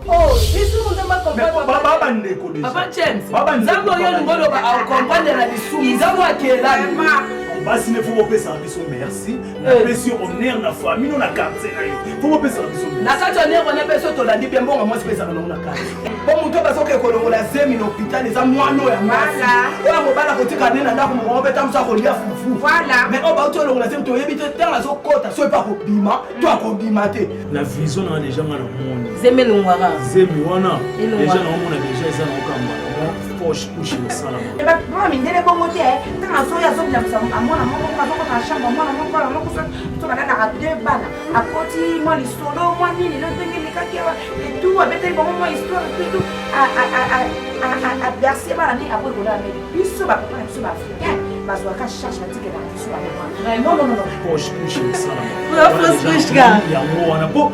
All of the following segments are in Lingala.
Oh, biso on va comprendre. Baba ndeko déjà. Papa James. Zambo yo ngolo ba comprendre la bisu. Zambo akela. Basi ne faut pas ça biso merci. Na pesi honneur na famille na quartier na yo. Faut pas ça biso. Na kati honneur on a besoin to la di bien bon moi spesa na kati. Bon muto ba soke kolongola zemi na hôpital eza mwano ya mala. Ola mobala kotika nena ndako mo beta msa ko lia fufu. Voilà. Mais on va to longola zemi to yebi te tanga zo kota so pa ko bima, to akobima te. La vision na déjà na monde. Zemi longwara. Zemi wana. Déjà na mona déjà eza na okamba. Poche couche le sala. Et bah moi mais ndele bongo te tanga so ya zo bila msa amona moko kwa zoko na shamba mwana moko la moko so bana na deux bana akoti moi lisolo moi nini le ndenge likaki et tout avec les bongo moi histoire tout a bercer bana ni abo kola mais biso ba papa biso ba africain bazwa ka cherche la tike na biso ba non poche couche le sala. Poche ga ya mo wana po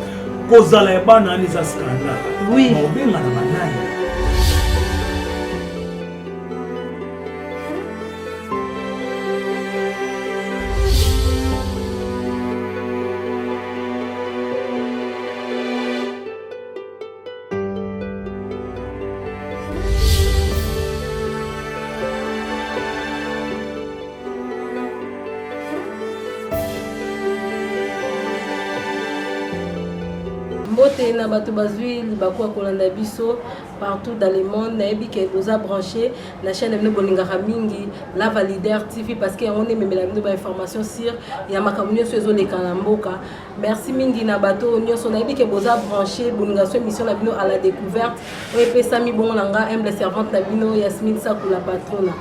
kozala bana ni za scandale. Oui. Mo benga na manani. Mbote na bato bazui libako kolanda biso partout dans le monde na ebi ke doza branché la chaîne mno bolingaka mingi la Validaire TV parce que on est même la ba information sur ya makamnyo so ezoleka na mboka. Merci mingi na bato nyonso na ebi ke boza branché bolingaso émission na bino à la découverte o epesa mi bongo nanga humble servante na bino Yasmine Sakula patrona.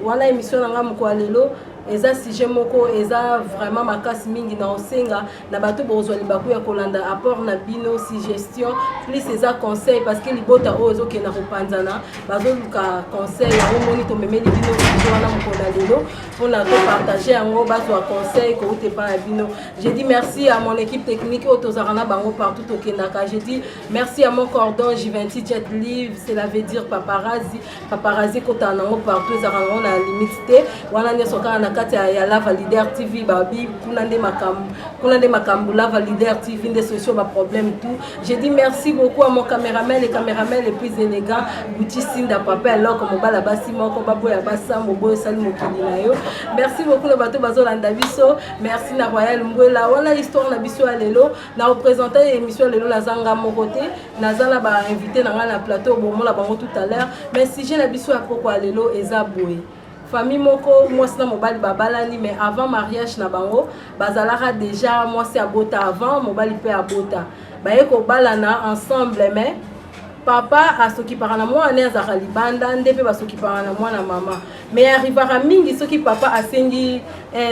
Wana émission nanga mko lelo eza sujet moko eza vraiment makasi mingi na osenga na bato bozwa libaku ya kolanda apport na bino suggestion plus eza conseil parce que libota ozo ke na kopanzana bazoluka conseil ya omoni to memeli bino sujet wana mokola lelo pona to partager yango bazwa conseil ko ute pa bino. Je dis merci à mon équipe technique otozarana bango partout au Kenaka. Je dis merci à mon cordon J20 Jet Live, cela veut dire paparazzi kotana ngo partout zarana na limite wana nyosoka na ya la Validaire TV babi kuna nde makambu la Validaire TV des solutions ba problème tout. Je dis merci beaucoup à mon caméraman les plus élégants Gucci Sinda papa alors comme bala basi moko babo ya basa mobo sali mokili na yo. Merci beaucoup le bateau bazolanda biso. Merci na Royal Mbwela wana histoire na biso ya lelo na représenter émission lelo la zanga mokote nazala ba invité na na plateau bon la bango tout à l'heure mais si j'ai la biso ya poko lelo eza boye. Famille moko moi c'est mobali babalani mais avant mariage na bango bazalaka déjà moi c'est abota avant mobali pe abota baye ko balana ensemble mais papa asoki parana moi ne azaka libanda ndepe basoki parana moi na mama mais arrivera mingi soki papa asengi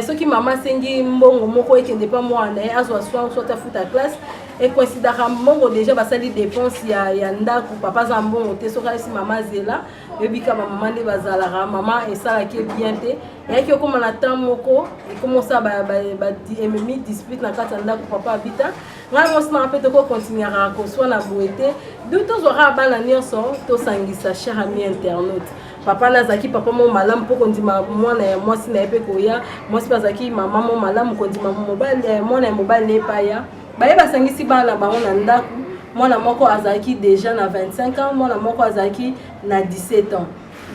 soki mama sengi mbongo moko ekende pa moi na azwa soit futa classe et considérant mongo déjà basali dépense ya ndako papa za mbongo te soka si mama zela ebika maman ne bazalaka maman esala ke bien te et ki okoma na temps moko et commence ba ennemi dispute na kata ndako papa habita nga mo sna pe to ko continuer ko soit na boete du to zora bana nyonso to sangisa cher ami internaute papa nazaki papa mo malamu poko ndima mwana ya mwasi na epe koya mwasi bazaki mama mo malamu ko ndima mobile mwana ya mobile ne pa ya baye basangisi bana bango na ndako mwana moko azaki déjà na 25 ans mwana moko azaki na 17 ans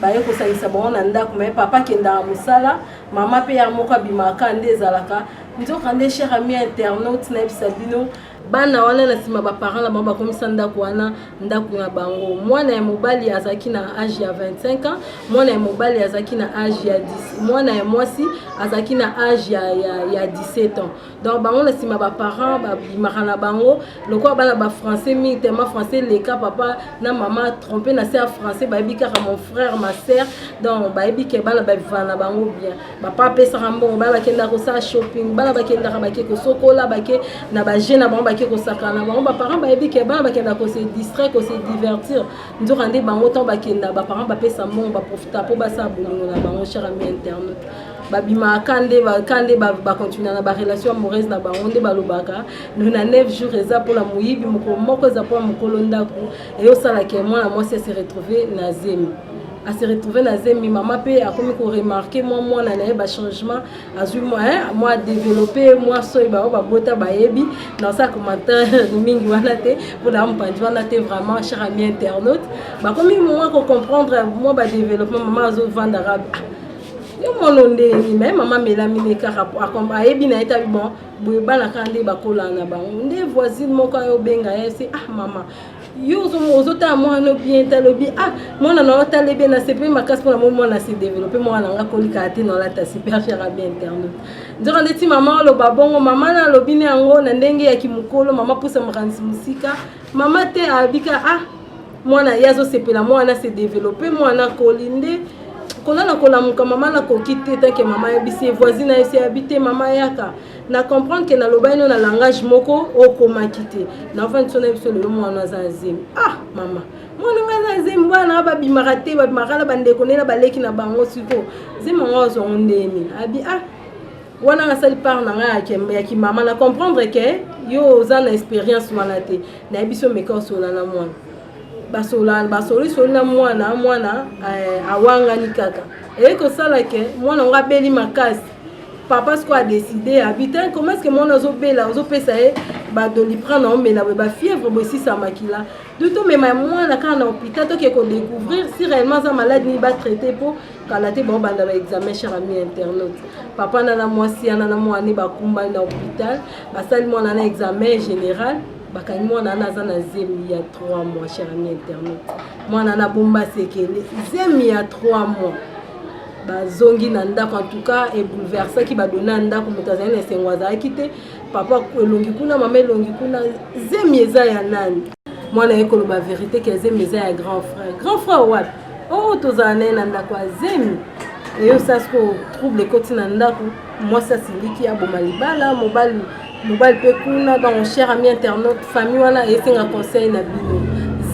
baye kosangisa bango na ndako mais papa kenda musala mama pe ya moko abimaka nde ezalaka nzoka nde cher ami internaute na ebisabino bana wana na sima ba parents la baba komisa ndako wana ndako na bango mwana ya mobali azaki na âge ya 25 ans mwana ya mobali azaki na âge ya 10 mwana ya mwasi azaki na âge ya 17 ans donc bango na sima ba parents ba bimaka na bango lokwa bana ba français mi tellement français les cas papa na maman trompé na sœur français ba bika mon frère ma sœur donc ba bika bana ba vivana na bango bien papa pesa rambo bana kenda ko sa shopping bana ba kenda ba ke ko sokola ba ke na ba jeune na bango ba ko sakana bango ba parents ba ebike ba bakenda ko se distraire ko se divertir nzo rande bango temps bakenda ba parents ba pesa mon ba profiter po ba sa bolingo na bango cher ami internaute ba bima kande ba continuer na ba relation amoureuse na bango nde ba lobaka na 9 jours eza pour la muyibi moko za pour mokolo ndako et yo sala ke moi na moi se retrouver na zemi à se retrouver dans zemi maman pe a comme ko remarquer moi na na ba changement azui moi développer moi so ba bota ba yebi dans ça commentaire mingi wana te pour la mpandi wana te vraiment cher ami internaute ba comme moi ko comprendre moi ba développement maman azo vendre arabe yo mononde ni même maman melamine ka rapport a yebi na eta bon bana kande ba kolana ba nde voisine moko yo benga c'est maman yo ozota mwana bien talobi mwana na talobi na sepe makasi pour mwana se développer mwana nga kolika ate na la ta super cher bien internet ndio ndeti maman lo babongo maman na lobine yango na ndenge ya kimukolo maman pusa mranzi musika maman te abika mwana yazo sepela mwana se développer mwana kolinde kolana kolamuka maman na kokite tanke maman yebisi voisine esi habiter maman yaka na comprendre que na lobaino na langage moko okoma kite na enfin tsona biso le mwana za zim maman mwana nga za zim bwana ba bimarate ba bimarala bande konela baleki na bango siko zima ngozo ndeni abi wana nga sali par na nga ya ki maman na comprendre que yo za na expérience wana te na biso meka sola na mwana basoli na mwana awanga ni kaka et que ça là que mwana nga beli makasi papa ce a décidé habitant comment est-ce que mon ozo bela ozo pesa ba de li prendre mais la ba fièvre aussi ça makila de tout mais moi na quand na hôpital to ko découvrir si réellement ça malade ni ba traiter pour kalaté bon banda ba examen cher ami internaute papa na mwasi na mwani ba kumba na hôpital ba sali moi na examen général bakani mwana naza na zemi ya 3 mois cher ami internaute mwana na bomba sekele zemi ya 3 mois bazongi na ndako en tout cas et bouleversé qui ba donner ndako mutazana na sengwaza akite papa elongi kuna mama elongi kuna zemi eza ya nani mwana ekolo ba vérité que zemi eza ya grand frère wapi tozana na ndako zemi et yo ça ce que trouble koti na ndako moi ça siliki ya bomalibala mobile pe kuna dans cher ami internaute famille wana esenga conseil na bino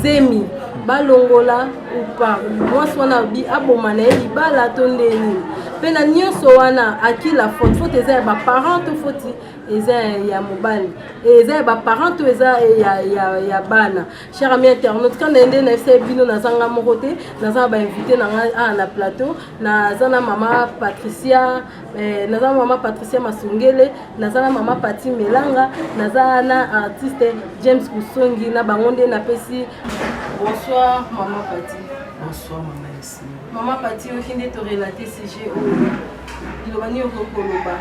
zemi balongola ou pas moi swana bi abomana libala tondeni pe na nyonso wana aki la faute eza ba parent to faute eza ya mobile eza ba parent eza ya bana cher ami internaute quand ndende na fse bino na zanga mokote na za ba invité na plateau na zana mama Patricia Masungele na zana mama Pati Melanga na zana artiste James Kusongi na bangonde na pesi. Bonsoir maman Pati. Bonsoir maman ici. Maman Pati au fin de te relater sujet il va venir au Koloba.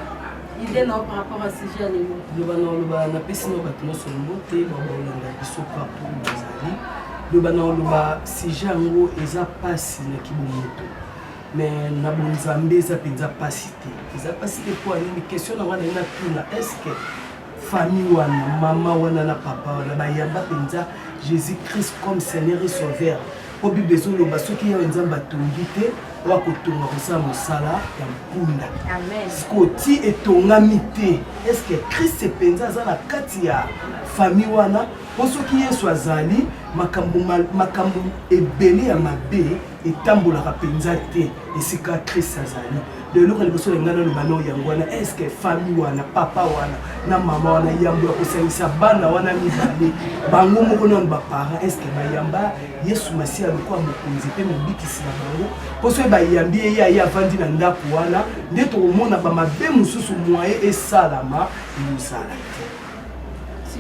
Il est non par rapport à sujet à l'émo. Le banana na pesi no batno sur le moté babolanda biso partout bazali. Le banana sujet ngo eza pasi na kibomoto. Mais na bonzambe eza penza pasité. Eza pasité pour une question na wana na tuna est-ce que famille wana mama wana na papa wana bayamba penza Jésus-Christ comme Seigneur et Sauveur. Au Bible besoin loba soki ya nzamba tongite wa kotonga kosa mosala ya mpunda. Amen. Skoti etongami te. Est-ce que Christ se penza za na kati ya famille wana soki Yesu azali makambo ebele ya mabe etambolaka penza te esika Christ azali. De l'autre liboso le ngana le bano yangwana est-ce que famille wana papa wana na mama wana yambo ko sengisa bana wana mibale bango moko na ba parents est-ce que bayamba Yesu Masia lokwa mokonzi pe mobikisi na bango poso ba yambi ya vandi na ndako wana nde to mona ba mabe mususu moye esalama musala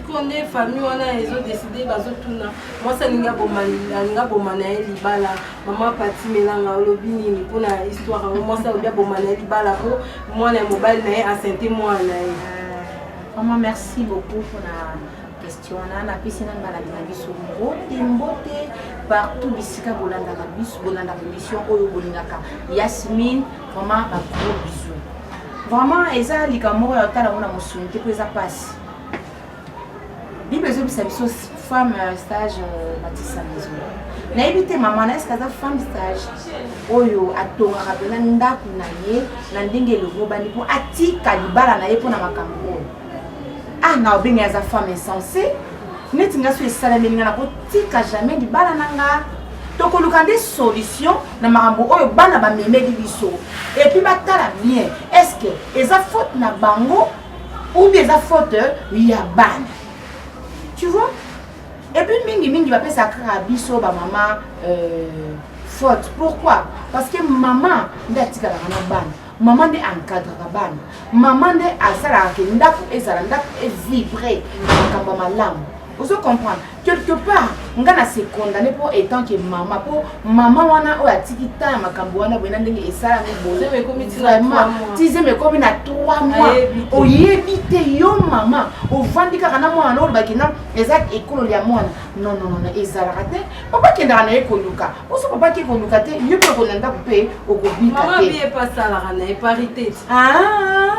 on est famille on a ils ont décidé bazotuna moi ça ninga bomana libala maman Pati Melanga lobi nini pour la histoire moi ça bien bomana libala pour moi les mobile na assenté moi na maman merci beaucoup pour la question na piscine na biso mbote partout bisika bolanda mission oyo bolingaka Yasmine vraiment ba gros bisous vraiment eza likamoko ya tala mona mosunite pour eza passe Bible est une femme stage Matissa maison. Na évité maman est-ce que ça femme stage oyo atonga kabena ndaku na ye na ndenge le gobani pour atika libala na ye pour na makambo. Na obenga za femme insensée. Neti nga so esalami nga na ko tika jamais libala nanga. Donc on a des solutions na makambo oyo bana ba memeli biso. Et puis batala bien. Est-ce que eza faute na bango ou bien eza faute ya bana? Tu vois? Et puis mingi va faire ça biso ba maman faute. Pourquoi? Parce que maman nde atikala na bana. Maman nde encadre na bana. Maman nde asala ke ndako ezala ndako vibrer makambo malamu. Vous comprenez? Quelque part, on a se condamné pour étant que maman, pour maman, on a atiki ta makambo wana bena ndenge esala ni bozo. Vraiment, tize me comme na 3 mois. O yebite yo maman, o vandika kana mwana o bakina exact ekolo ya mwana. Non non non, ezala raté. Papa kenda na ekoluka. O so papa ki ekoluka te, yo pe konanda couper o ko bika te. Maman bien pas ça la rana, parité. Ah,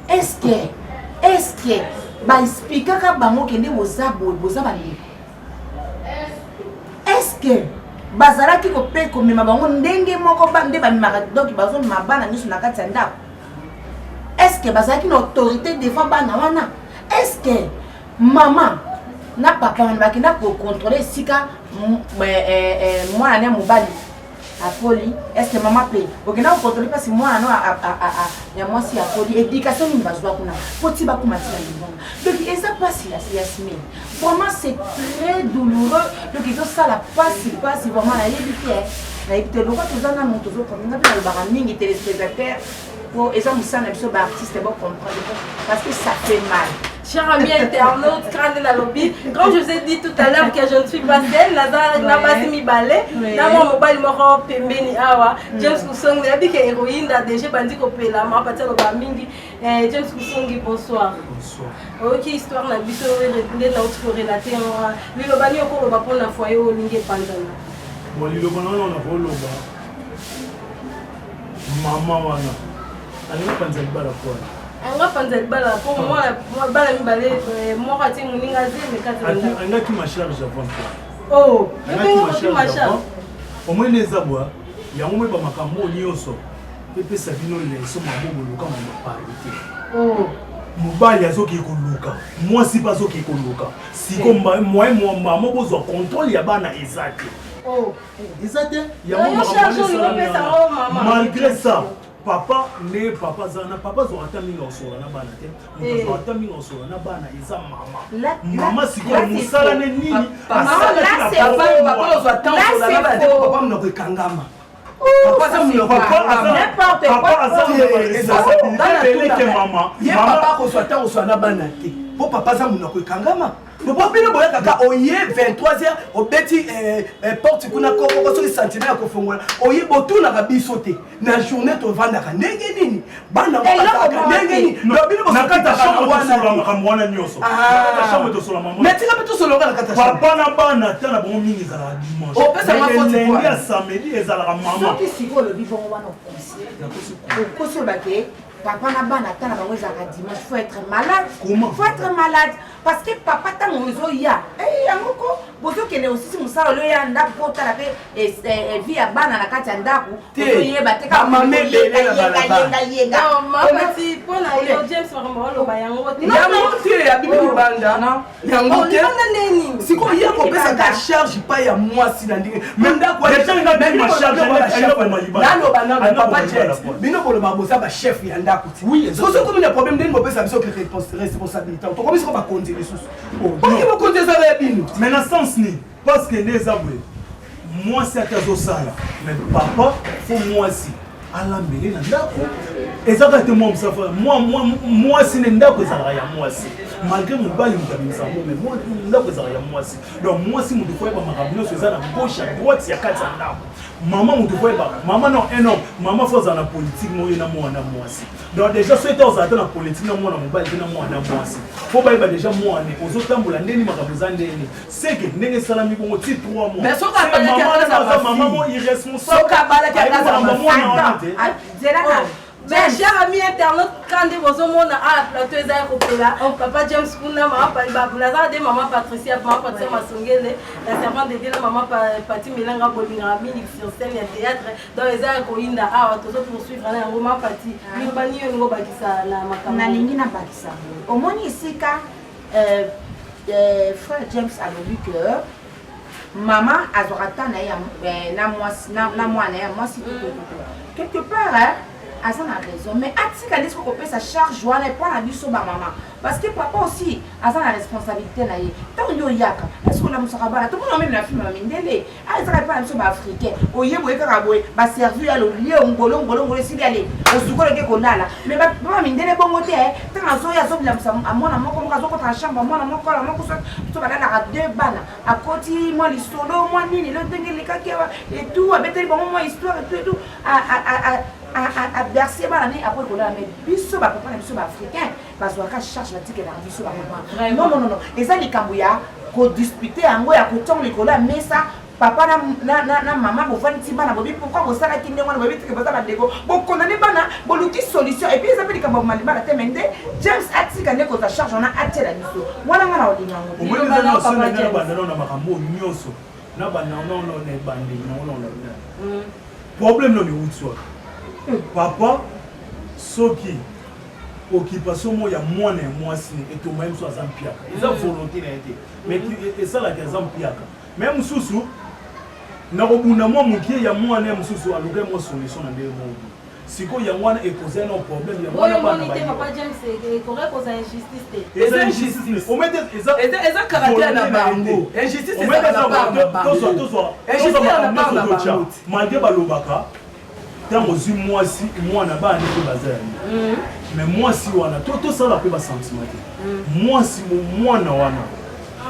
est-ce que ba expliquer ka bango kende boza bali. Est-ce que bazala ki ko pe ko mema bango ndenge moko bande ba mimaka donc bazo mabana niso na kati ya ndako. Est-ce que bazala ki na autorité devant bana wana? Est-ce que maman na papa wana ba kenda ko contrôler sika mwana ne mobali à folie? Est-ce que maman paye? Ok, là on contrôle pas si moi non il y a moi si à folie éducation nous va jouer kuna petit ba kuma tila libonga. Donc et ça passe là c'est Yasmine. Vraiment c'est très douloureux. Donc ils ont ça la passe vraiment la éviter le quoi tout ça na mon toujours comme na le baramingi téléspectateurs pour et ça me semble un peu artiste bon comprendre parce que ça fait mal. Chers amis internautes, crâne la lobby, quand je vous ai dit tout à l'heure que je ne suis pas seule, la base mi balai, dans mon mobile moro pembeni awa, James Kusong, il a dit que héroïne a déjà bandi copé la main partir au bamingi, James Kusong bonsoir. Bonsoir. Ok, histoire na biso relé na autre relater moi. Le bani encore le bapon na foyer au lingue pandana. Bon, le bani on a volé là. Maman wana. Allez panzali bala quoi. Anga panzali bala pour moi bala mi balé moi kati muninga zeme kati. Anga qui ma charge avant toi. Oh, qui ma charge. Au moins les abois, il y a un moment ba makambo nyonso. Pepe sabino le so mabobo luka mo parité. Oh. Mobali azoki koluka. Moi si pas azoki koluka. Si comme moi maman bozo contrôle ya bana ezaki. Oh. Ezaki ya maman. Malgré ça. Papa ne papa zana papa zo ataminga osora na bana te zo ataminga osora na bana eza mama siko musala ne nini asala ki papa zo atanga osora na bana te papa mna ko kangama papa za mna ko kangama n'importe quoi ye papa ko zo atanga osora na bana te po papa za mna ko kangama le bobino boya kaka oye 23h au beti porte kuna ko so sentinelle ko fongola oye botuna ka bisote na journée to vanda ka ndenge nini bana ka ndenge nini le bobino bo nakata chambre to sola mwana nyoso nakata chambre to sola mama mais tika beto sola na kata papa na bana tana bon mingi zala dimanche o pesa ma faute quoi ya samedi ezala ka mama soki siko le bivon wana ko ko ba ke papa na bana tana bango ezala dimanche faut être malade. Comment? Faut être malade parce que papa ta mozo ya yango ko bozo kene aussi si musala lo ya ndako ko tala pe vie ya bana na kati ya ndako bozo yeba te ka mama mebele na balaba non mama si pona yo James Makambo ba yango te yango te ya bibi banda non yango te neni siko ye ko pesa ka charge pa ya mwasi na ndenge même ndako déjà nga bi ma charge nalo bana papa jet bino ko lo babosa ba chef ya ndako ti oui so comme le problème ndeni mo pesa biso que responsabilité to comme ça ba konti les sous pas que mo konti ça ba bino mais dans sens ni parce que les aboués moi c'est à sala mais papa faut moi si ala mbele na ndako ezaka te moi msafa moi si ne ndako ezala ya moi si malgré mon bali mtabimisa mais moi ndako ezala ya moi si donc moi si mutu fois ba makabino so ezala gauche à droite ya kati ya ndako maman mutu fois ba maman non un homme maman faut dans la politique moi na mwana moi si donc déjà so eta ozata na politique na mwana mobali na mwana moi si faut ba déjà moi ne ozotambola ndeni makabuza ndeni c'est que ndenge salami bongo ti 3 mois mais so ka bala maman mo irresponsable so ka bala ka maman mais cher ami internaute quand vous au monde à plateau ezali kopela papa James Kuna maman Blaza de maman Patricia maman Patricia Masongele la servante de la maman Pati Melanga Bolinga mini sur scène ya théâtre dans ezali koinda awa tozo poursuivre na maman Pati libani yo ngo bakisa na makambo na lingi na bakisa omoni isika frère James a dit que maman azorata na ya na moi na mwana ya moi si quelque part hein aza na raison mais atika nde soki kopesa charge wana mpona biso bamama parce que papa aussi aza na responsabilité na ye ntango nde oyaka eske olamusaka bana tomona meme na filme ya mindele ezaka mpona biso baafricain oye boye kaka boye baservi ya lolie ngolongolongolo esili ale osukoleke kolala mais baba mindele bongo te ntango azoya azobilamisa mwana moko moko azokota na chambre mwana moko ala moko so balalaka 2 bana akoti mwa lisolo mwa nini lo ndenge elekaki awa etout abeteli bango mwa histoire etout à bercer après mais biso ba papa na biso ba africain bazwaka charge la tike na biso ba mama non et ça les kambuya ko disputer yango ya kotonga likolo ya mesa papa na maman bovani ti bana bobi pourquoi bosala ki ndenge wana bobi tike bozala ndeko bokondane bana boluki solution et puis ça fait les kambo malibala te mende James atika ne ko ta charge on a atela biso wana ngana olingango au moins les gens sont na bandana na makambo nyoso na bandana non ne bandi non problème non ni utso papa soki occupation mo ya mwana ya mwasi etoma même so azampiaka eza volonté na été mais ezala ka azampiaka même susu na kobunda mo mukie ya mwana ya mususu aluka mo solution na ndenge mo siko ya mwana ekoza no problème ya mwana bana ba papa James e correct aux injustice eza injustice o mete eza caractère na bango injustice eza na bango tozo malgré balobaka tango zi mwasi mwana bana ko bazali mais mwasi wana to sala pe ba sentiment te mwasi mwana wana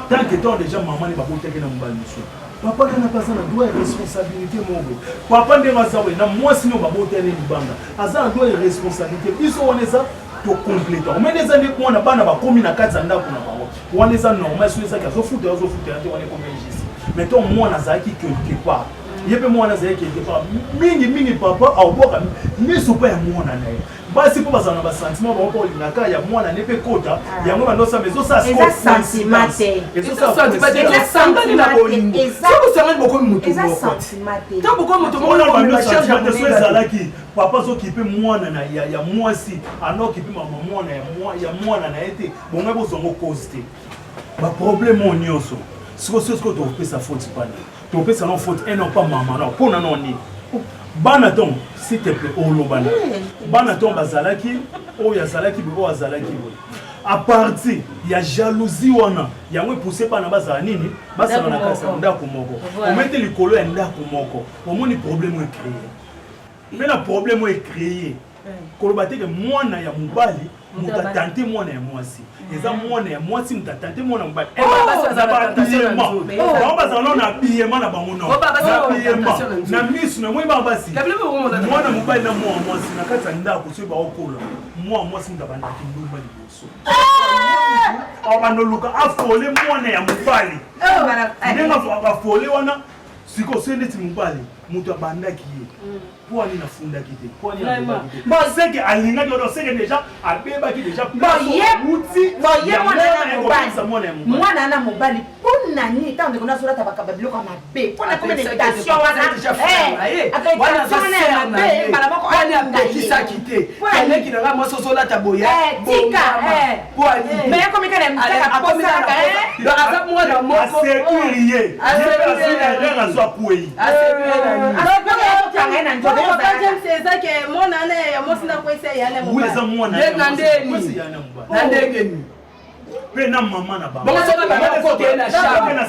tant que toi déjà maman ne ba boteke na mbali so papa na pasa na doit responsabilité mongo papa ndenga sawe na mwasi no ba botele libanga aza na doit responsabilité biso wana eza to compléter o meneza ne ko na bana ba komi na kati ndako na bango wana eza normal so eza ka zo futa te wana ko menjisi mais ton mwana zaki quelque part yebe mwana zaye quelque part mingi papa awoka miso pa ya mwana na ye basi po bazana ba sentiment ba ko linaka ya mwana ne pe kota ya mwana ndosa mezo sa sentiment eza sentiment na bolingo siko sanga boko mutu eza sentiment ta boko mutu mona ba no sentiment so ezalaki papa so kipe mwana na ya mwasi ano kipe mama mwana ya mwana na ete bonga bozongo cause te ba problème onyoso siko to pesa faute pana to pesa non faute et non pas maman non pour non ni banaton s'il te plaît o lobana banaton bazalaki o ya zalaki bo azalaki bo à partir ya jalousie wana yango poussé bana bazala nini basala na kasa ndako moko o mette likolo ya ndako moko o moni problème est créé mais le problème est créé kolobate que mwana ya mubali mutatante mwana ya mwasi eza mwana ya mwasi mutatante mwana mubali bazala na biyema na bango no na misu na mwe basi mwana mubali na mwana mwasi na kati ya ndako so baokola mwana mwasi mutabandaki ndumba liboso abanoluka afole mwana ya mubali ndenga afole wana siko sende ti mubali mutu abandaki ye po ani nafundaki te po ani abebaki te bon c'est que alingaki odo c'est que déjà abebaki déjà mwana na mobali pona ni tant de kona sola tabaka babilo kama be pona comme des tensions wana bala moko ani apekisa kite ene ki nga moso sola taboya tika po ani mais comme kana mtaka posa ka do azap mwana moko asécurier je azwa kuei pe na mama na ba bongo soka ba ko te na chambre na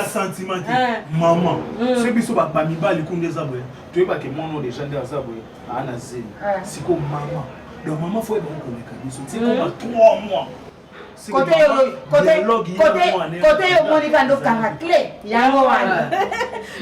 sentiment maman c'est biso ba mibali kundeza boye to yeba ke mono déjà ndaza boye ana zeli siko mama donc maman faut ba ko meka biso c'est comme 3 mois côté yo monika ndo kanga clé yango wana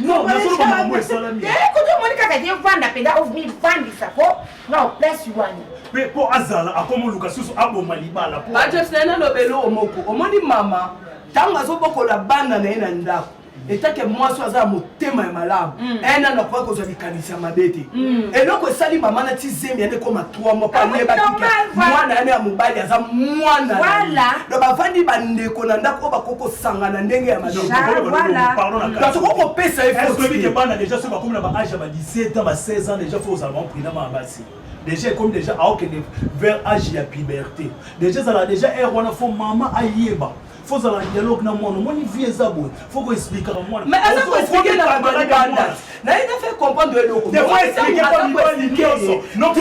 non na solo ba mwe sala mi côté monika ka je vanda penda of me vandi sako no place wana pe po azala akomo luka susu aboma libala po ba just na lobelo omoko omoni mama tanga zo bokola banda na ina ndako etake mwasi aza motema ya malamu ena na kwa kozwa likanisa mabete eloko esali mama na ti zembi ane koma 3 mois pa neba tika mwana ane ya mobali aza mwana do bavandi bandeko na ndako bakoko sangana ndenge ya madoko koko pesa efo bana déjà so bakomi na ba âge ba 17 ans ba 16 ans déjà faut savoir prendre ma basi déjà comme déjà à aucun vers âge ya puberté déjà ça là déjà wana faut maman ayeba faut avoir un dialogue na moi non vie ezabo faut expliquer à moi mais est-ce que expliquer na bandage na il a fait comprendre le des fois expliquer pas mibali non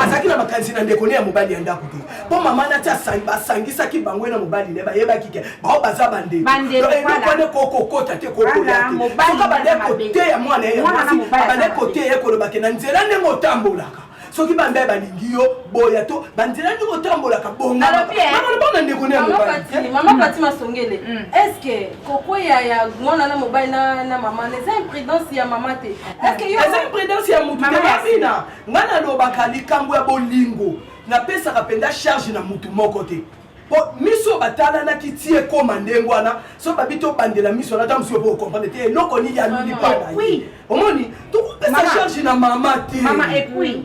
azaki na makanisi na ndeko ne ya mobali ya ndako te po mama na tia basangisaki bango na mobali ne bayebaki ke bao baza bande ekone kokokota te kokola te soka bande kote ya mwana ye bande kote ye kolobake na nzela ndenge otambolaka soki bambe balingi yo boya to bandela ndenge otambolaka bonga bona ndeko ne ya mobali mama Fatima Songele est-ce que koko ya mwana na mobali na mama les imprudence ya mama te est-ce que yo les imprudence ya mutu te babina ngana lobaka likambo ya bolingo na pesa kapenda charge na mutu moko te po miso batala na kitie koma ndengo wana so babito bandela miso na tamuso po comprendre te eloko ni ya luli pada oui omoni to pesa charge na mama te mama et puis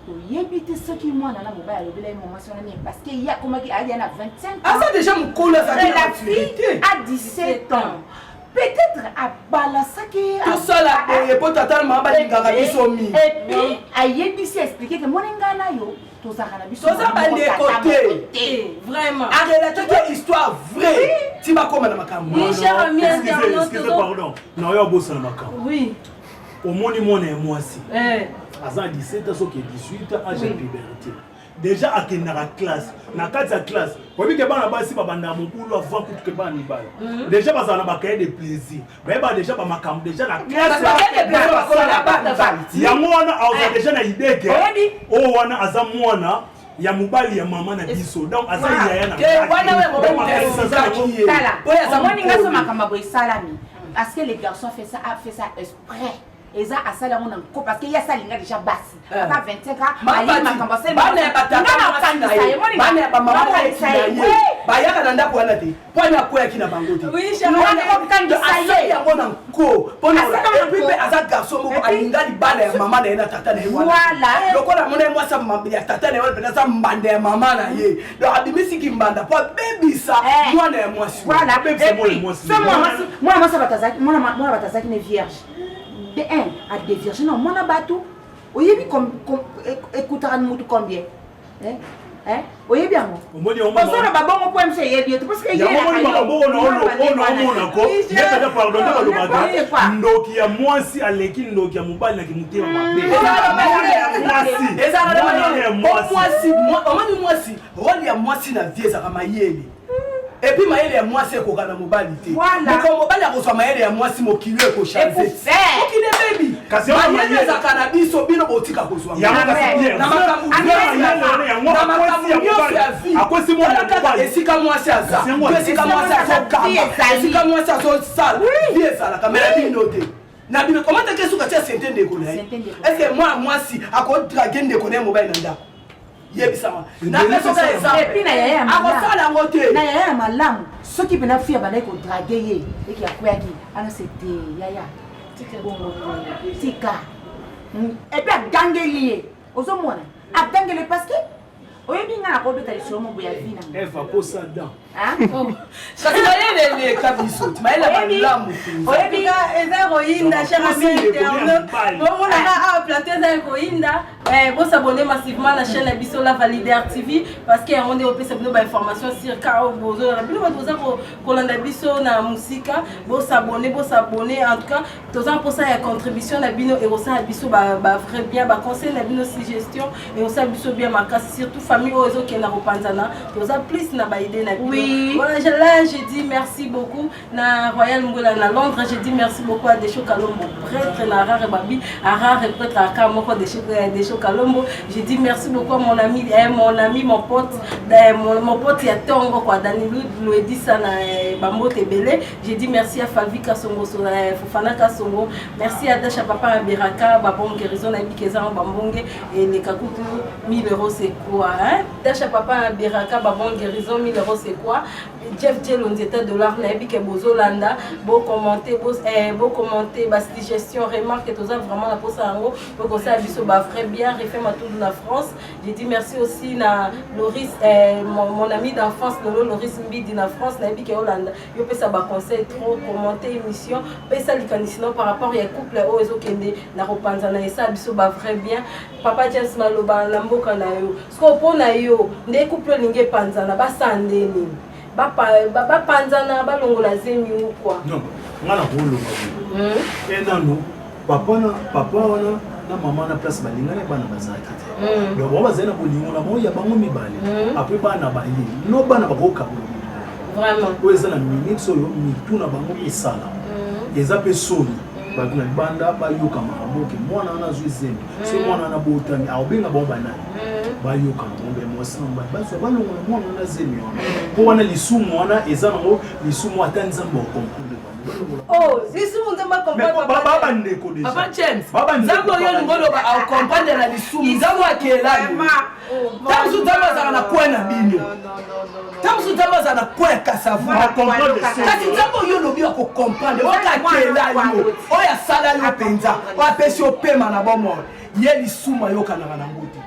oyebite soki mwana na mobali alobela ye formation na parce que ya komaki ali na 25 ans asa déjà mukolo za la fille a 17 ans peut-être à balasaki tout ça là et pour tata mama balingaka biso mi et puis ayebisi expliquer que moninga na yo tozaka na biso toza bande côté vraiment arrête que histoire vraie ti bakoma na makambo oui cher ami excusez pardon non yo bossa na makambo oui au moni mona et moi si à 17 ans soki 18 ans âge de puberté déjà akenda la classe na kati ya classe obi ke bana basi babanda mokulu avant que bana mibala déjà bazana ba cahier de plaisir ba déjà ba makambo déjà la classe ya mwana aza déjà na idée que o wana aza mwana ya mobali ya mama na biso donc aza yaya na wana we mobali tala oya moni ngaso makambo boy salami parce que les garçons fait ça exprès et ça a ça là on en parce qu'il y a ça linga déjà basse pas 25 ans ali makambo c'est bana batata bana ba mama ba ya kana ndako wana te pona ko ya kina bango te oui cher ami ya mona ko pona et puis aza garçon moko alingali bana ya mama na ena tata na ye voilà lokola mona moi ça mambia tata na ye pena ça mbande ya mama na ye donc abimisi kimbanda po baby ça mwana ya mwasi voilà moi ça batazaki moi batazaki ne vierge de 1 à 2 virgines non mon abatou oyebi écoutera nous combien hein oyebi amo bonsoir babongo po mse yebi parce que ya on ko yeta pardonner le maga ndoki ya mwasi aleki ndoki ya mobali na kimutema mabe mwasi rôle ya mwasi na vie za mayele et puis maele ya mwasi ekoka na mobali te moko mobali akozwa maele ya mwasi mokili ekochange mokili baby kasi maele ezaka na biso bino botika kozwa esika mwasi aza esika mwasi azokamba esika mwasi azosala vie ezalaka me na bino te na bino komata kesuka tia sente ndeko na ye estce mwana mwasi akodrage ndeko na ye mobali na ndako yebisama na peso ka exemple akosala yango te na yaya malamu soki pena fia bandaki kodrage ye eki akweyaki ana sete yaya tika epi agangeli ye ozomona agangeli parce que oyebi nga nakobeta lisolo mo boya vina eva posa dan kasi mayele kabiso ti mayele malamu oyebi nga eza koyinda cher ami internaute bomonaka awa plateau eza koyinda bosabone massivement la chaîne ya biso la Validaire TV parce que yango nde opesa bino bainformation sur ka bozolanda bino bato boza kolanda biso na musika bosabone en tout cas toza mposa ya contribution na bino ekosala biso bavrai bien baconseil na bino suggestion ekosala biso bien makasi surtout famille oyo ezokenda kopanzana toza plus na baide na bino voilà là je dis merci beaucoup na Royal Mboula na Londres je dis merci beaucoup à Desho Kalombo prêtre na rare babi à rare prêtre à Kamoko Desho Kalombo je dis merci beaucoup à mon ami mon pote ya Tongo quoi Danilo Luedi sana Bambote Belé je dis merci à Falvi Kasongo Fofana Kasongo merci à Dasha Papa Beraka Babon Guérison na Bikeza Bambonge et les Kakutu 1000 € c'est quoi hein Dasha Papa Beraka Babon Guérison 1000 € c'est quoi Jeff Diel aux États-Dollars, Nabi Kebozolanda, beau commenter, suggestion, remarque, et tout ça, vraiment la pose à haut, pour qu'on s'est habillé très bien, refait ma tour de la France. J'ai dit merci aussi à Loris, mon ami d'enfance, Loris Mbidi de France, Nabi Keolanda. Je peux ça conseil trop, commenter émission, peut ça sinon par rapport à couple Oezo Kende, na Ropanzana et ça, biso très bien. Papa James Maloba, Lamboka na yo, Skopo na yo, ne couple Lingue Panzana, Basandeni. Baba panzana balongola zemi ou quoi? Non, ngala bolonga. Et non, papa wana na maman na place balinga na bana bazaki te. Donc on va zena bolingo na moya bango mibale. Après bana ba yi. No bana ba koka bolingo. Vraiment. Ko ezana minute so yo mitu na bango esala. Eza pe soni. Ba kuna banda ba yoka makamboke. Mwana ana zuzemi. Se mwana na botani aobenga bomba na. Ba yoka ngombe mwasamba. Ba so balongo na mwana na zemi wana. Ko wana lisumu wana ezana ngo lisumu atanza mboko. Oh, lisumu nzamba comprendre baba ndeko déjà. Papa James. Nzambo yo ngolo ba au comprendre la lisumu. Nzambo akela. Tamsu nzambo za na kwena bino. Tamsu nzambo za na kwena kasavu. Kasi nzambo yo lobi ko comprendre. Okakela yo. Oya sala yo penza. Oya pesi opema na bomo. Ye lisumu yo kana na ngoti.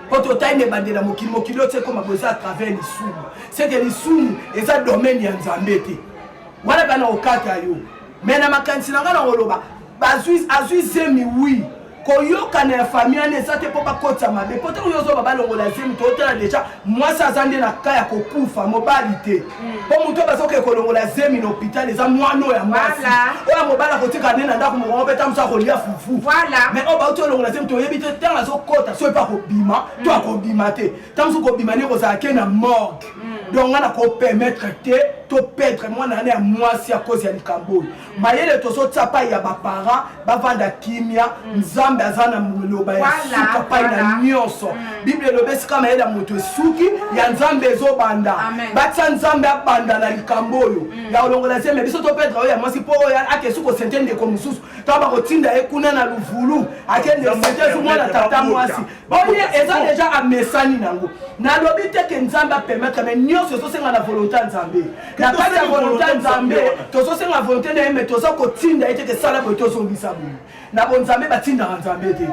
Poto taime bandela mokili ote ko maboza à travers lisumu. C'est que lisumu eza domaine ya Nzambe te. Wala bana okata yo. Mena makanisi na ngana ngoloba. Azui zemi oui. Koyoka na famille ane zate po bakota mabe. Poto yozo baba longola zemi to tela déjà moi ça zande na kaya kokufa mobilité. Po muto basoke ko longola zemi na hôpital eza mwano ya mwasi. Oya mobala kotika nena ndako mo beta msa ko lia fufu. Voilà. Mais on ba to longola zemi to yebite tanga zo kota so pa ko bima, to ko te. Tamso ko bima ne ko za ke na morgue. Donc on a ko permettre to perdre moi na ya mwasi à cause ya likambo. Mayele to so tsapa ya ba parents ba vanda kimia nzambe azana muloba ya suka pa na nyonso. Bible lobesi kama ela moto suki ya nzambe zo banda. Batsa nzambe abanda na likambo yo. Ya olongola sema biso to perdre ya mwasi po ya akesu ko sentende ko mususu. Taba ko tinda ekuna na luvulu akende sente zo mwana tata mwasi. Oye eza déjà a mesani nango. Na lobi te ke nzambe permettre mais nyonso so senga na volonté nzambe. Na kati ya volonté nzambe to so senga volonté na mais to so ko tinda ete ke sala ko to so ngisa bu. Na bonzambe batinda nzambe te.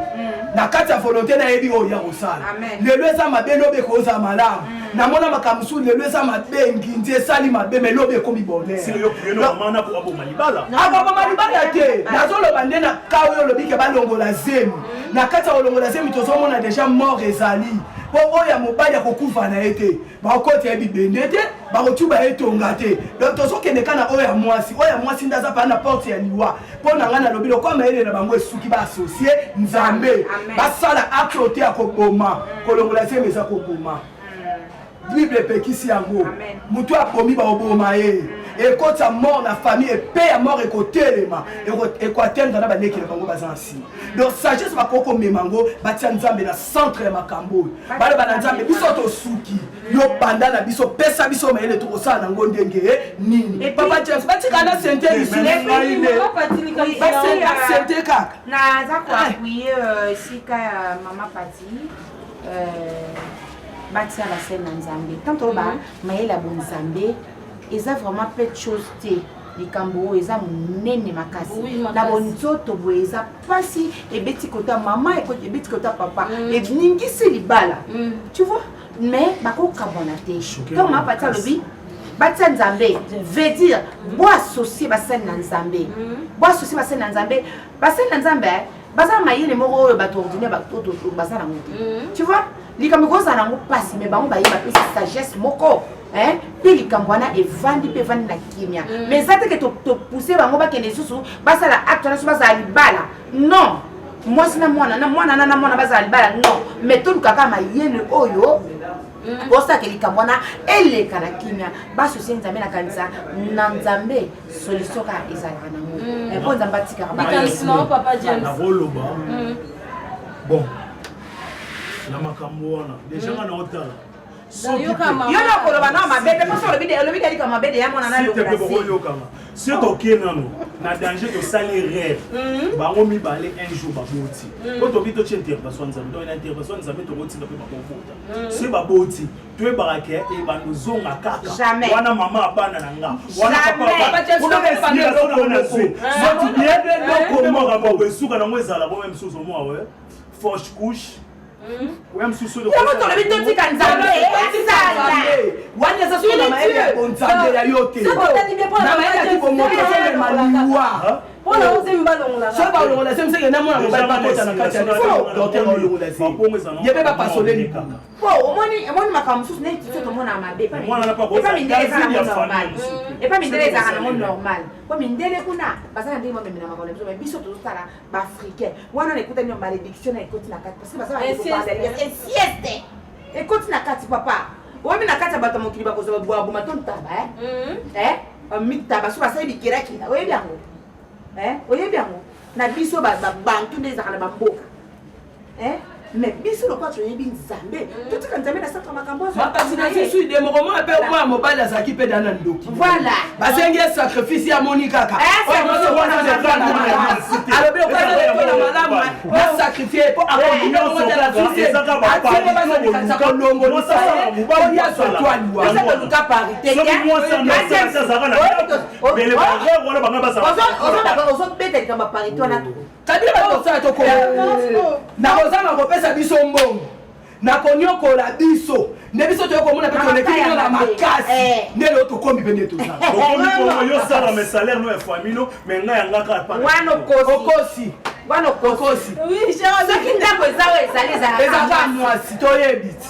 Na kati ya volonté na yebi o ya osala. Lelo eza mabe lobe ko za malamu. Na mona makamsu lelo eza mabe nginzi esali mabe mais lobe ko mi bonheur. Si yo prier no mana ko abo malibala. Abo malibala te. Na zo lo bande na kawo yo lobi ke balongola zemi. Na kati ya olongola zemi to so mona déjà mort ezali. Po oya mobali akokufa na ete. Ba okoti ya bibende te, ba otuba etonga te. Donc to so kende kana oya mwasi ndaza pa na porte ya liwa. Po na ngana lobi lo koma ele na bango esuki ba associé nzambe. Ba sala acte ya koboma. Kolongola zemi za koboma. Bible pekisi yango. Mutu akomi ba oboma ye. Et quand ta mort na famille et paix à mort et côté et quoi atteindre na baneki na bango bazansi. Donc sagesse ba koko memango batia nzambe na centre ya makambo. Bale bana nzambe biso to suki. Yo banda na biso pesa biso maele to kosala na ngondenge nini. Papa James batika na sente ici. Ba sente kaka. Na za ko appuyer sika ya mama Pati. Batia la scène nzambe. Tant to ba maela bon nzambe. Ils ont vraiment peu de choses. Les Cambo, ils ont néné makasi. La bonne zoto, ils ont passé et bêti kota maman et bêti kota papa. Et ningi c'est les balles. Tu vois? Mais bako kabonate. Comme ma pata lobi, batia nzambe veut dire bois associé basen nzambe. Bois associé basen nzambe. Basen nzambe, baza maïle moro bato ordinaire bato baza na monte. Tu vois? Les Cambo ça n'a pas passé mais bango baïe ba sagesse moko. Hein? Puis les Cambouana et vandi pe vandi na kimia. Mais ça que te pousser bango ba kene susu, basa la acte na suba za libala. Non. Moi sina mwana na mwana basa libala non. Mais tout kaka ma yele oyo. Pour ça que les Cambouana et les kana kimia, ba sosi nzambe na kanisa na nzambe solution ka ezala na ngo. Et bon nzamba tika ba. Non papa James. Na roloba. Bon. Na makambo wana déjà na otala. na koloba na mabede parce que le bide ali comme mabede ya mona na lo si toke nano na danger de saler rêve bango mibale un jour baboti ko to bito tche intervention nzambe donc na intervention nzambe to boti na pe babota si baboti to e barake e banuzonga kaka wana mama abana na nga wana papa kuna besina na na zwe so tu bien donc comment rabo besuka na mwezala bo même sous au moi ouais fausse couche ouais me sous le to le bito tika nzambe wanya sasa kuna maana bonzambe ya yote na maana tipo moto sema maliwa Pona uze mbalongola. So balongola sema senge na mwana mobile pa kota na kati ya docteur balongola si. Yebe ba pasole ni kaka. Omoni makamsusu na tito to mona mabe pa. Pas mindeleza na normal. Et pas mindeleza na normal. Kwa mindele kuna basana ndimo mimi na makole mzo biso to sala ba africain. Wana nekuta nyo malédiction na ekoti na kati parce que basana sieste. Ekoti na kati papa. Wami na kati bato mokili bakozo bwa buma ton taba mikta baso basali bikira kina. Oye byango. Oye byango. Na biso ba bantu ndeza kana bamboka. Mais biso lo kwatso yebi nzambe. Tout quand nzambe na saka makambo zo. Parce que je suis des moments appel moi mobile za ki pe dana ndoki. Voilà. Basengi sacrifice ya Monica ka. Alors bien quoi na malamu na sacrifier pour avoir une autre de la société. Atiye ba zo ka kolongo no sala mubali ya so twaliwa. Ça peut nous parité. Moi ça ça na. Mais les bagage wala banga ba ça. Ozo bete kama parité na to. Kabila ba ko sa to ko. Na kozanga ko pesa biso mbongo na konyokola biso nde biso to komona pe to lekino na makasi nde lo to kombi pende to ça okomi ko yo sala mes salaire no e famille mais nga yanga ka pa okosi oui je kinda ko zawe ezali za ka mwasi to yebiti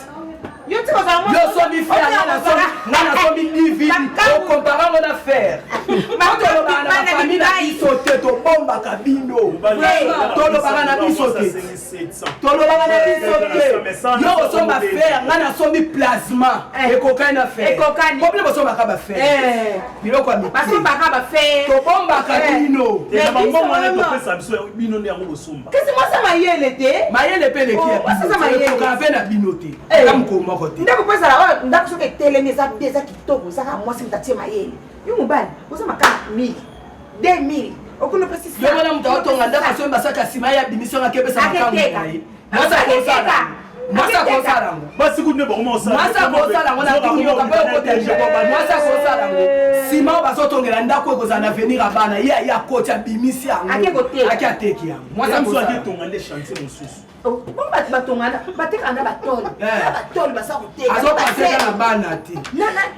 yo tiko za mo yo so mi faire na so mi divine o comparant on affaire ma to lo bana famille na biso te to bomba kabino to lo bana biso te tolobanga na biso te yo osomba faire nga nasombi plasma ekokani na faire problème osombaka bafaire biloko ya basombaka bafaire tobombaka bino topesa biso bino nde yango bosomba kasi mwasa mayele te mayele mpe lekiyatokaa mpe na bino te aka mokolo moko te ndako kopesala ndako soki etelemi eza kitoko ezaka mwasi mutatie mayele yo mobali osomaka 1000 2000 okuna pesi yo mwana mutu aotonga ndako asomi basaka nsima ye abimisi onga kepesa makambo na ye mwasa kosala ngo basiku nde bakoma osala mwasa kosala ngo na tunyoka mpe okotelge mwasa kosala ngo nsima oyo bazotongela ndako ekozala na venir ya bana ye aye akoti abimisi yango ake ateki yango mwasa kosala aketonga nde chantier mosusu bon batongana batekana batole batole basa koteka azopaseka na bana te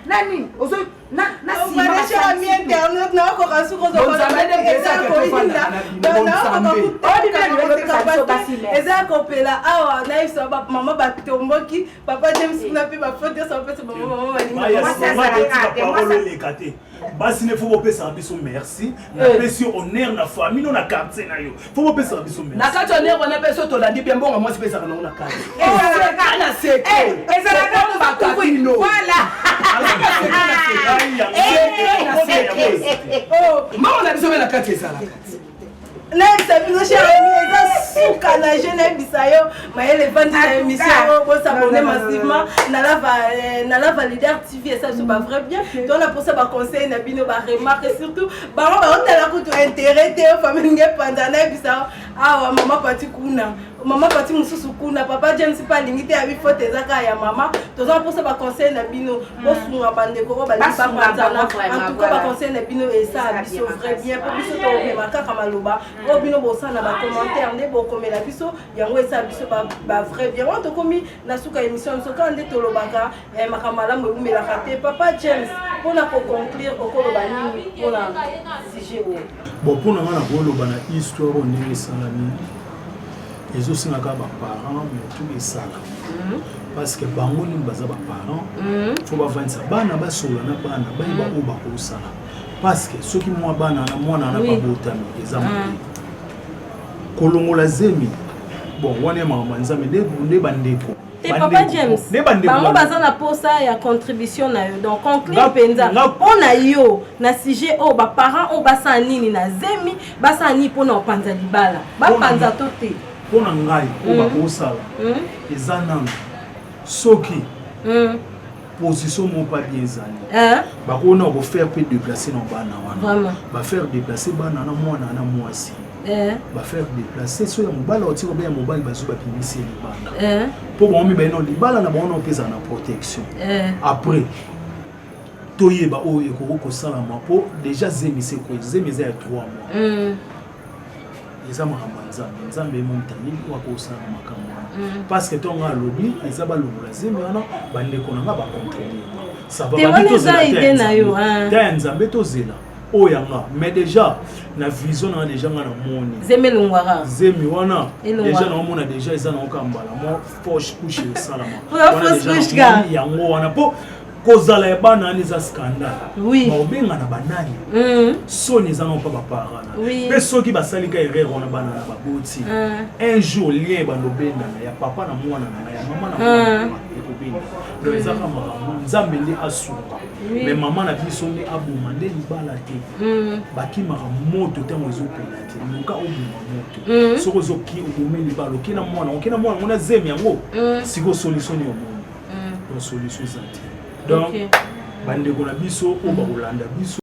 nani ozo na sima mi internet na ko kasuko zo eza kopela awa na iso mama batomboki papa James na pe ba foto so pe mama balinga basi ne faut bopesa biso merci na pesi honneur na famille no na quartier na yo faut bopesa biso merci na kati honneur on appelle ça to la bien bon moi c'est pesa na na kati ana seke ezala ka bakapino voilà mama na biso na kati ezala Nayebisa bino cher ami eza suka na je nayebisa yo mayele vandi na émission bosabone massivement na la Validaire TV et ça c'est pas vrai bien donc on a pour ça ba conseil na bino ba remarque surtout bango ba otala kutu intérêt te famille nge panda nayebisa awa mama pati kuna mama pati mususu kuna papa James pa limité ya bi faute ezaka ya mama toza pour ça ba conseil na bino bosunga bandeko ko ba lipa panzana en tout cas ba conseil na bino et ça biso vrai bien pour biso to remaka kamaloba o bino bosana ba commentaire nde bokomela biso yango esa biso ba vrai bien on to komi na suka émission soka nde tolobaka makamala mo umela kate papa James pona ko conclure okoloba nini pona sujet o bon pona ngana koloba na histoire ndenge salami ezosingaka baparent mais tout esala parce que bango nini baza baparent fo bavandisa bana basola na bana bayeba oyo bakosala parce que soki mwana na babotami eza mabe kolongola zemi bon wana ya makambo nzambe nde bandeko papa James bango baza na posa ya contribution na yo donc conclure penza mpona yo na sujet oyo baparent oyo basala nini na zemi basala nini mpona opanza libala bapanza to te mpona ngai oyo bakosala eza nano soki position mon pas bien zali ba ko na ko faire peu déplacer dans bana wana ba faire déplacer bana na mwana na mwasi ba faire déplacer so ya mobala otiko bien mobali bazuba pimisi le bana pour bon mi ben non libala na bon pesa na protection après toyeba o ekoko sala mapo déjà zemise ko zemise ya 3 mois eza makambo nzambe montani wako sala makambo parce que tonga lobby eza ba lobola zemi wana bande konanga ba contrôler ça va ba to zela te nzambe to zela o yanga mais déjà na vision na déjà ngana moni zemi lungwara zemi wana déjà na mona déjà eza na okambala mo poche couche salama wana déjà yango wana po kozala ya bana ni za scandale oui baobenga na banani so ni za no pa baparana pe soki basalika erreur wana bana na baboti un jour lien bando benda ya papa na mwana na ya mama na mwana ekobenda donc eza kama nzambe ndi asuka mais mama na biso ndi abuma nde libala te bakimaka moto tango ezopela te luka obuma moto soko zoki obumi libala okina mwana mona zemi yango siko solution yo mona donc solution za te donc bande ko na biso o ba kolanda biso